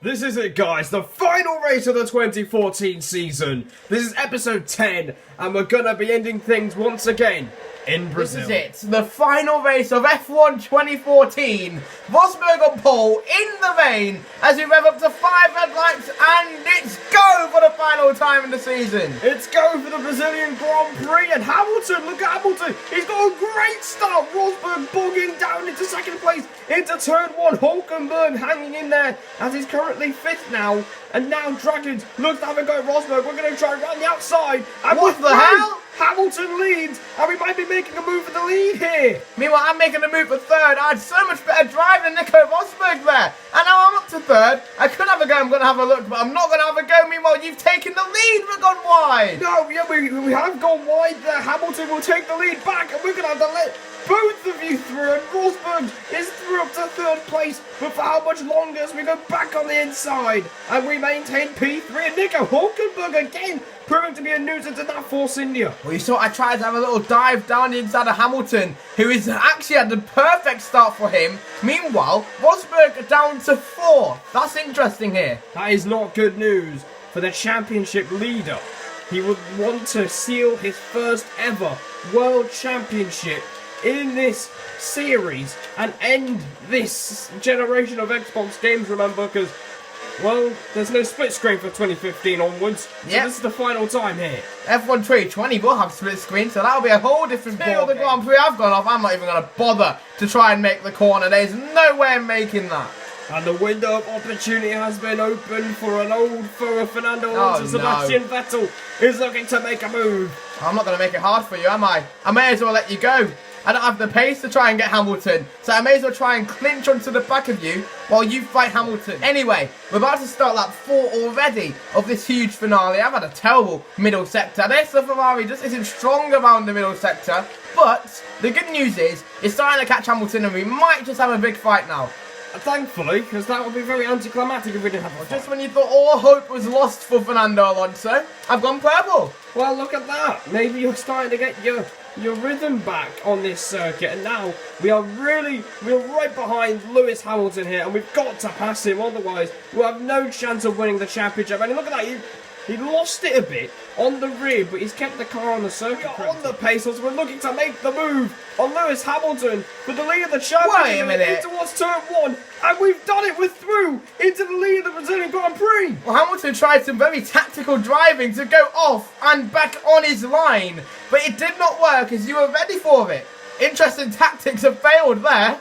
This is it, guys, the final race of the 2014 season. This is episode 10, and we're gonna be ending things once again in Brazil. This is it, the final race of F1 2014. Rosberg on pole, in the vein, as we rev up to 5 red lights, and it's go for the final time in the season. It's go for the Brazilian Grand Prix, and Hamilton, look at Hamilton, he's got a great start. Rosberg bogging down into second place, into turn 1, Hulkenberg hanging in there, as he's currently 5th now, and now Dragons looks to have a go at Rosberg. We're going to try around the outside, and What the hell? Hamilton leads, and we might be making a move for the lead here. Meanwhile, I'm making a move for 3rd. I had so much better drive than Nico Rosberg there. And now I'm up to 3rd. I could have a go, I'm going to have a look, but I'm not going to have a go. Meanwhile, you've taken the lead, we've gone wide. No, yeah, we have gone wide there. Hamilton will take the lead back, and we're going to have to let both of you through, and Rosberg is through up to 3rd place, but for how much longer as we go back on the inside, and we maintain P3, and Nico Hulkenberg again, proving to be a nuisance in that Force India. Well, you saw I tried to have a little dive down the inside of Hamilton, who is actually had the perfect start for him. Meanwhile, Rosberg down to 4. That's interesting here. That is not good news for the championship leader. He would want to seal his first ever World Championship in this series and end this generation of Xbox games, remember, because, well, there's no split screen for 2015 onwards, so this is the final time here. F1 2020 will have split screen, so that'll be a whole different ball. The Grand Prix I've gone off, I'm not even going to bother to try and make the corner. There's no way I'm making that. And the window of opportunity has been opened for an old foe of Fernando Alonso. Sebastian Vettel is looking to make a move. I'm not going to make it hard for you, am I? I may as well let you go. I don't have the pace to try and get Hamilton, so I may as well try and clinch onto the back of you while you fight Hamilton. Anyway, we're about to start lap 4 already of this huge finale. I've had a terrible middle sector. This Ferrari just isn't strong around the middle sector, but the good news is it's starting to catch Hamilton, and we might just have a big fight now. Thankfully, because that would be very anticlimactic if we didn't have a fight. Just when you thought all hope was lost for Fernando Alonso, I've gone purple. Well, look at that. Maybe you're starting to get your rhythm back on this circuit, and now we're right behind Lewis Hamilton here, and we've got to pass him, otherwise we'll have no chance of winning the championship. And look at that, he lost it a bit on the rear, but he's kept the car on the circuit. We're on the pace, so we're looking to make the move on Lewis Hamilton for the lead of the championship. Wait a minute. Towards turn 1, and we've done it. We're through into the lead of the Brazilian Grand Prix. Well, Hamilton tried some very tactical driving to go off and back on his line, but it did not work as you were ready for it. Interesting tactics have failed there.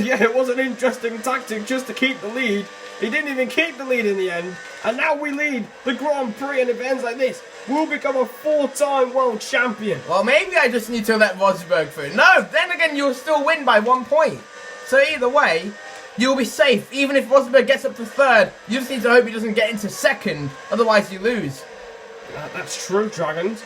Yeah, it was an interesting tactic just to keep the lead. He didn't even keep the lead in the end, and now we lead the Grand Prix, and if it ends like this, we'll become a 4-time world champion. Well, maybe I just need to let Rosberg through. No, then again, you'll still win by 1 point. So either way, you'll be safe. Even if Rosberg gets up to 3rd, you just need to hope he doesn't get into 2nd, otherwise you lose. That's true, Dragons.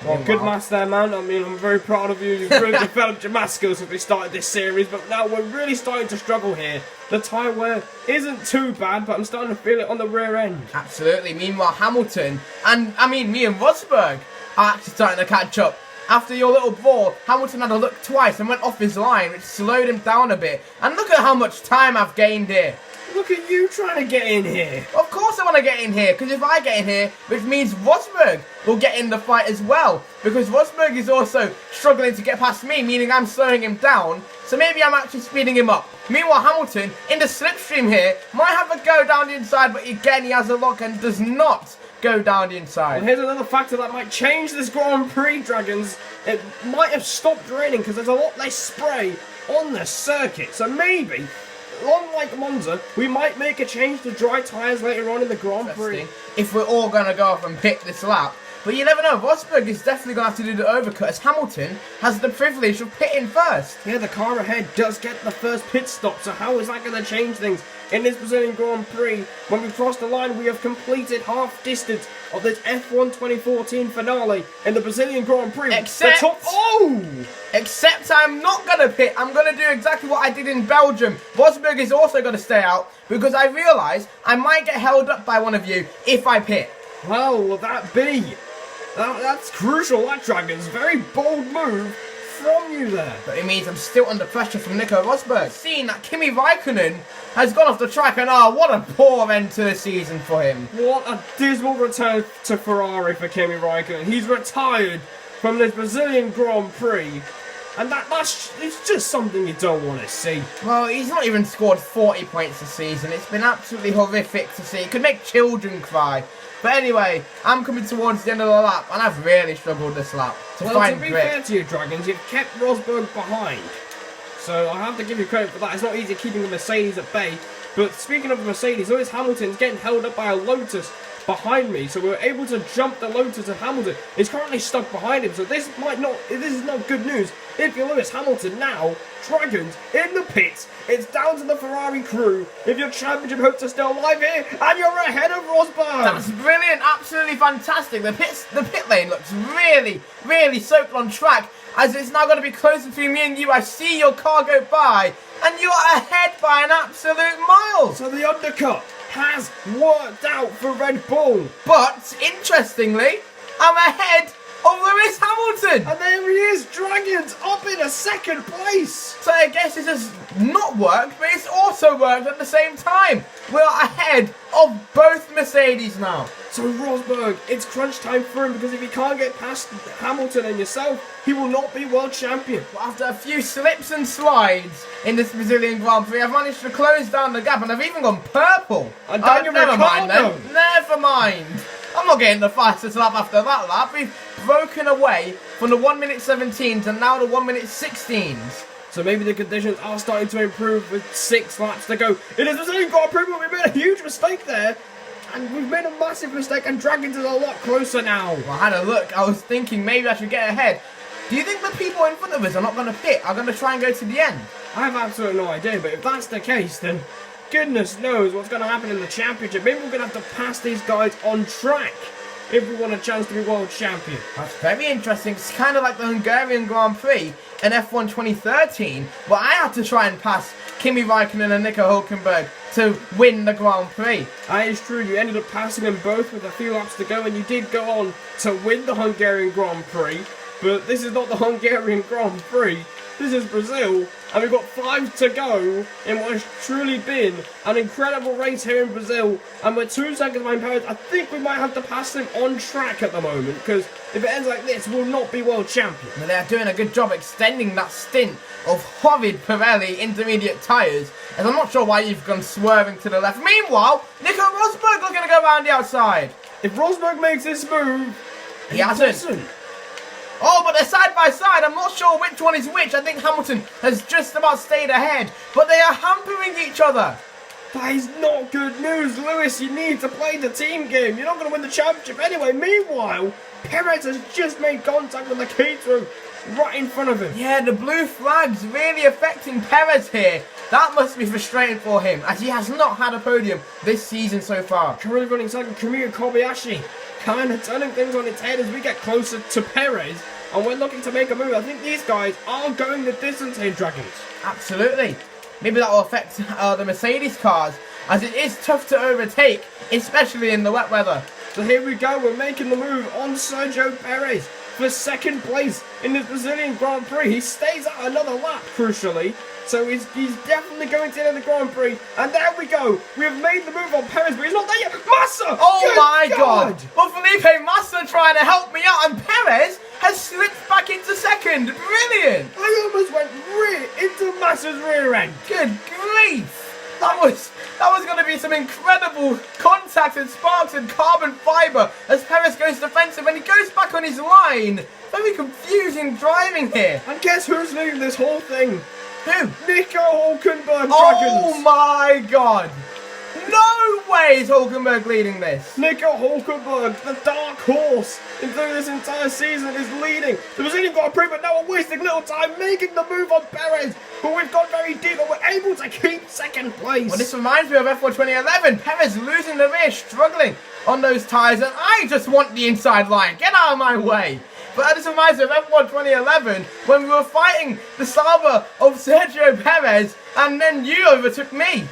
Well, good maths there, man. I mean, I'm very proud of you. You've really developed your math skills since we started this series, but now we're really starting to struggle here. The tyre wear isn't too bad, but I'm starting to feel it on the rear end. Absolutely. Meanwhile, Hamilton, and I mean, me and Rosberg are actually starting to catch up. After your little ball, Hamilton had a look twice and went off his line, which slowed him down a bit. And look at how much time I've gained here. Look at you trying to get in here. Of course I want to get in here, because if I get in here, which means Rosberg will get in the fight as well. Because Rosberg is also struggling to get past me, meaning I'm slowing him down. So maybe I'm actually speeding him up. Meanwhile, Hamilton, in the slipstream here, might have a go down the inside, but again, he has a lock and does not go down the inside. Well, here's another factor that might change this Grand Prix, Dragons. It might have stopped raining because there's a lot less spray on the circuit. So maybe, unlike Monza, we might make a change to dry tyres later on in the Grand Prix. If we're all going to go off and pick this lap. But you never know, Rosberg is definitely going to have to do the overcut as Hamilton has the privilege of pitting first. Yeah, the car ahead does get the first pit stop, so how is that going to change things in this Brazilian Grand Prix? When we cross the line, we have completed half distance of this F1 2014 finale in the Brazilian Grand Prix. Except I'm not going to pit. I'm going to do exactly what I did in Belgium. Rosberg is also going to stay out because I realise I might get held up by one of you if I pit. Well, will that be? That's crucial, that, Dragons. Very bold move from you there. But it means I'm still under pressure from Nico Rosberg. Seeing that Kimi Raikkonen has gone off the track, and what a poor end to the season for him. What a dismal return to Ferrari for Kimi Raikkonen. He's retired from this Brazilian Grand Prix. And it's just something you don't want to see. Well, he's not even scored 40 points this season. It's been absolutely horrific to see. It could make children cry. But anyway, I'm coming towards the end of the lap, and I've really struggled this lap to find be grip. fair to you, Dragons, you've kept Rosberg behind. So I have to give you credit for that. It's not easy keeping the Mercedes at bay. But speaking of the Mercedes, Lewis Hamilton's getting held up by a Lotus behind me, so we were able to jump the Lotus, and Hamilton is currently stuck behind him. So this is not good news if you're Lewis Hamilton now. Dragons in the pits. It's down to the Ferrari crew. If your championship hopes are still alive here, and you're ahead of Rosberg. That's brilliant, absolutely fantastic. The pit lane looks really, really soaked on track, as it's now going to be close between me and you. I see your car go by, and you're ahead by an absolute mile. So the undercut has worked out for Red Bull. But, interestingly, I'm ahead of Lewis Hamilton. And there he is, Dragons, up in a second place. So I guess this has not worked, but it's also worked at the same time. We're ahead of both Mercedes now. So Rosberg, it's crunch time for him, because if he can't get past Hamilton and yourself, he will not be world champion. But after a few slips and slides in this Brazilian Grand Prix, I've managed to close down the gap, and I've even gone purple. And Daniel never mind Ricciardo. then. Never mind. I'm not getting the fastest lap after that lap. We've broken away from the 1:17 and now the 1:16. So maybe the conditions are starting to improve with 6 laps to go. It is Brazilian Grand Prix, but we made a huge mistake there. And we've made a massive mistake, and Dragons is a lot closer now. Well, I had a look. I was thinking maybe I should get ahead. Do you think the people in front of us are not going to pit? Are going to try and go to the end? I have absolutely no idea, but if that's the case, then goodness knows what's going to happen in the championship. Maybe we're going to have to pass these guys on track if we want a chance to be world champion. That's very interesting. It's kind of like the Hungarian Grand Prix in F1 2013, where I had to try and pass Kimi Raikkonen and Nico Hülkenberg to win the Grand Prix. That is true. You ended up passing them both with a few laps to go, and you did go on to win the Hungarian Grand Prix. But this is not the Hungarian Grand Prix. This is Brazil, and we've got 5 to go in what has truly been an incredible race here in Brazil. And we're 2 seconds behind Perez. I think we might have to pass him on track at the moment, because if it ends like this, we'll not be world champion. But they're doing a good job extending that stint of horrid Pirelli intermediate tyres, as I'm not sure why you've gone swerving to the left. Meanwhile, Nico Rosberg looking to go around the outside. If Rosberg makes this move, he hasn't. Oh, but they're side by side. I'm not sure which one is which. I think Hamilton has just about stayed ahead, but they are hampering each other. That is not good news, Lewis. You need to play the team game. You're not going to win the championship anyway. Meanwhile, Perez has just made contact with the Caterham right in front of him. Yeah, the blue flag's really affecting Perez here. That must be frustrating for him, as he has not had a podium this season so far. Currently running second, Kamui Kobayashi kind of turning things on its head as we get closer to Perez, and we're looking to make a move. I think these guys are going the distance here, Dragons. Absolutely. Maybe that will affect the Mercedes cars, as it is tough to overtake, especially in the wet weather. So here we go, we're making the move on Sergio Perez for second place in the Brazilian Grand Prix. He stays at another lap, crucially. So he's definitely going to the end of the Grand Prix. And there we go. We have made the move on Perez, but he's not there yet. Massa! Oh my God! Well, Felipe Massa trying to help me out, and Perez has slipped back into second. Brilliant! I almost went into Massa's rear end. Good grief! That was going to be some incredible contact and sparks and carbon fibre as Perez goes defensive and he goes back on his line. Very confusing driving here. And guess who's leading this whole thing? Who? Nico Hülkenberg, Dragons. Oh my God! No way is Hülkenberg leading this. Nico Hülkenberg, the dark horse, through this entire season, is leading the Brazilian Grand Prix, but now we're wasting little time making the move on Perez. But we've gone very deep and we're able to keep second place. Well, this reminds me of F1 2011. Perez losing the rear, struggling on those tyres, and I just want the inside line. Get out of my way. But this reminds me of F1 2011 when we were fighting the Sauber of Sergio Perez, and then you overtook me.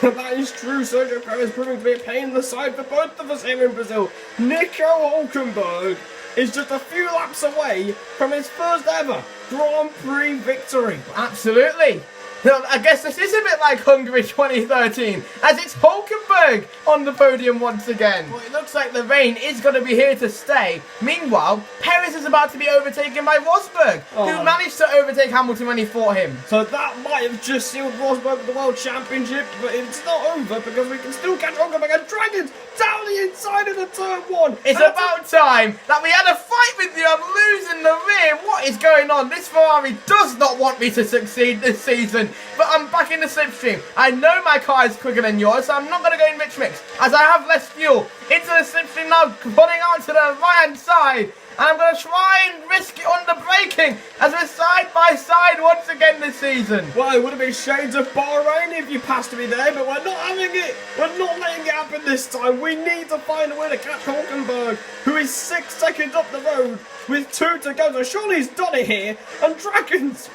That is true. Sergio Perez proving to be a pain in the side for both of us here in Brazil. Nico Hülkenberg is just a few laps away from his first ever Grand Prix victory. Absolutely. Now, I guess this is a bit like Hungary 2013, as it's Hulkenberg on the podium once again. Well, it looks like the rain is going to be here to stay. Meanwhile, Perez is about to be overtaken by Rosberg, who managed to overtake Hamilton when he fought him. So that might have just sealed Rosberg with the World Championship, but it's not over because we can still catch Hulkenberg and Dragons down the inside of the turn 1. It's about time that we had a fight with you. I'm losing the rear. What is going on? This Ferrari does not want me to succeed this season. But I'm back in the slipstream. I know my car is quicker than yours, so I'm not going to go in rich mix, as I have less fuel. Into the slipstream now, pulling out to the right-hand side. And I'm going to try and risk it on the braking, as we're side by side once again this season. Well, it would have been shades of Bahrain if you passed me there, but we're not having it. We're not letting it happen this time. We need to find a way to catch Hulkenberg, who is 6 seconds up the road with 2 to go. So surely he's done it here. And Dragons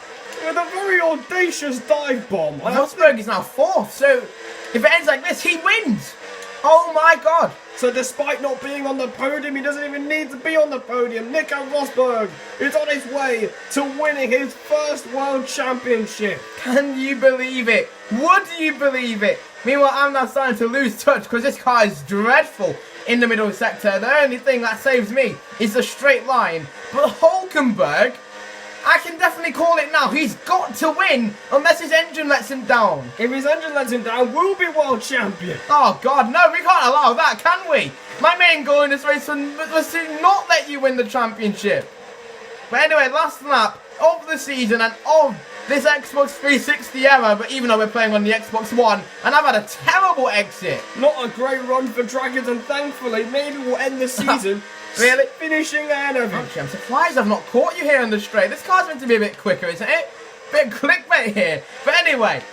with a very audacious dive bomb. Rosberg is now 4th, so if it ends like this, he wins. Oh my god. So despite not being on the podium, he doesn't even need to be on the podium. Nico Rosberg is on his way to winning his first World Championship. Can you believe it? Would you believe it? Meanwhile, I'm now starting to lose touch because this car is dreadful in the middle sector. The only thing that saves me is the straight line. But Hulkenberg, I can definitely call it now. He's got to win unless his engine lets him down. If his engine lets him down, we'll be world champion. Oh God, no, we can't allow that, can we? My main goal in this race was to not let you win the championship. But anyway, last lap of the season and of this Xbox 360 era, but even though we're playing on the Xbox One, and I've had a terrible exit. Not a great run for Dragons, and thankfully, maybe we'll end the season really finishing ahead of him. Actually, I'm surprised I've not caught you here on the straight. This car's meant to be a bit quicker, isn't it? Bit of clickbait here. But anyway,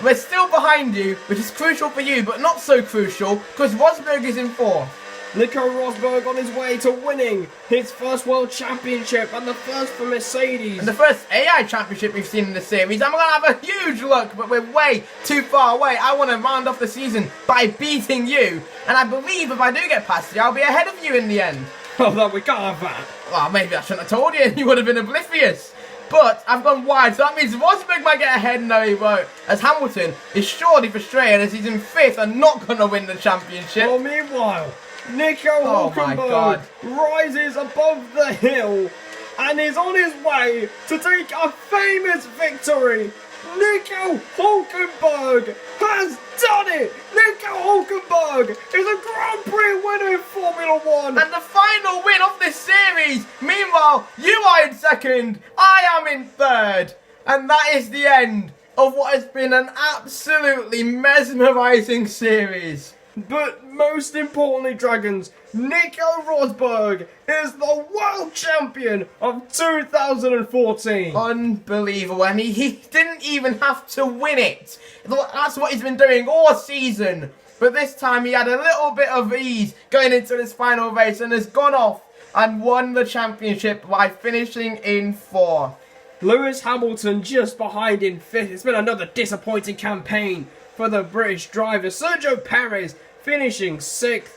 we're still behind you, which is crucial for you, but not so crucial, because Rosberg is in 4th. Nico Rosberg on his way to winning his first World Championship and the first for Mercedes. And the first AI Championship we've seen in the series. I'm going to have a huge look, but we're way too far away. I want to round off the season by beating you. And I believe if I do get past you, I'll be ahead of you in the end. Oh, no, we can't have that. Well, maybe I shouldn't have told you and you would have been oblivious. But I've gone wide, so that means Rosberg might get ahead. No, he won't. As Hamilton is surely frustrated as he's in 5th and not going to win the championship. Well, meanwhile, Nico Hulkenberg rises above the hill and is on his way to take a famous victory. Nico Hulkenberg has done it! Nico Hulkenberg is a Grand Prix winner in Formula 1! And the final win of this series! Meanwhile, you are in 2nd, I am in 3rd. And that is the end of what has been an absolutely mesmerising series. But most importantly, Dragons, Nico Rosberg is the world champion of 2014. Unbelievable, and he didn't even have to win it. That's what he's been doing all season. But this time he had a little bit of ease going into this final race and has gone off and won the championship by finishing in 4th. Lewis Hamilton just behind in 5th. It's been another disappointing campaign for the British driver. Sergio Perez finishing 6th.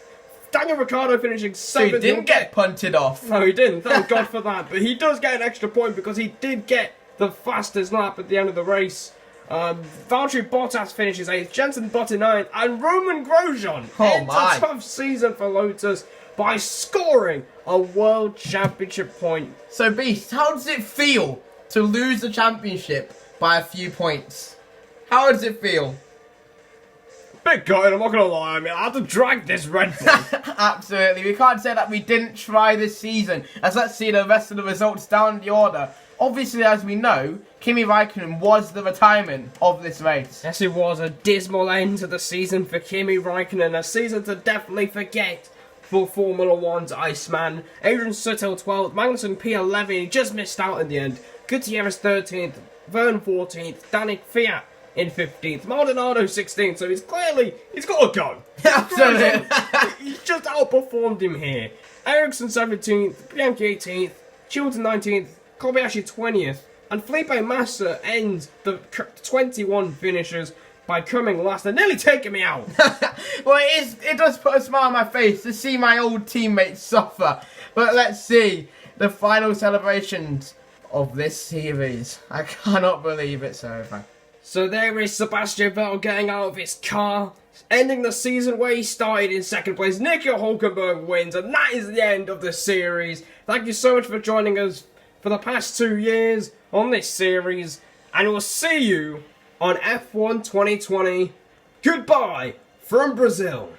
Daniel Ricciardo finishing 7th. So he didn't get punted off. No, he didn't. Thank God for that. But he does get an extra point because he did get the fastest lap at the end of the race. Valtteri Bottas finishes 8th. Jenson Button 9th. And Roman Grosjean ends a tough season for Lotus by scoring a World Championship point. So, Beast, how does it feel to lose the championship by a few points? How does it feel? Bit gutted, I'm not gonna lie. I mean, I had to drag this Red Bull. Absolutely. We can't say that we didn't try this season, as let's see the rest of the results down the order. Obviously, as we know, Kimi Raikkonen was the retirement of this race. Yes, it was a dismal end to the season for Kimi Raikkonen. A season to definitely forget for Formula 1's Iceman. Adrian Sutil 12th, Magnussen P11, he just missed out in the end. Gutierrez 13th, Verne 14th, Danik Fiat in 15th, Maldonado 16th, so he's got to go. Absolutely. He's just outperformed him here. Ericsson 17th, Bianchi 18th, Chilton 19th, Kobayashi 20th, and Felipe Massa ends the 21 finishers. by coming last and nearly taking me out. Well, it does put a smile on my face to see my old teammates suffer. But let's see the final celebrations of this series. I cannot believe it's over. So there is Sebastian Vettel getting out of his car, ending the season where he started in second place. Nico Hulkenberg wins, and that is the end of the series. Thank you so much for joining us for the past 2 years on this series, and we'll see you on F1 2020. Goodbye from Brazil.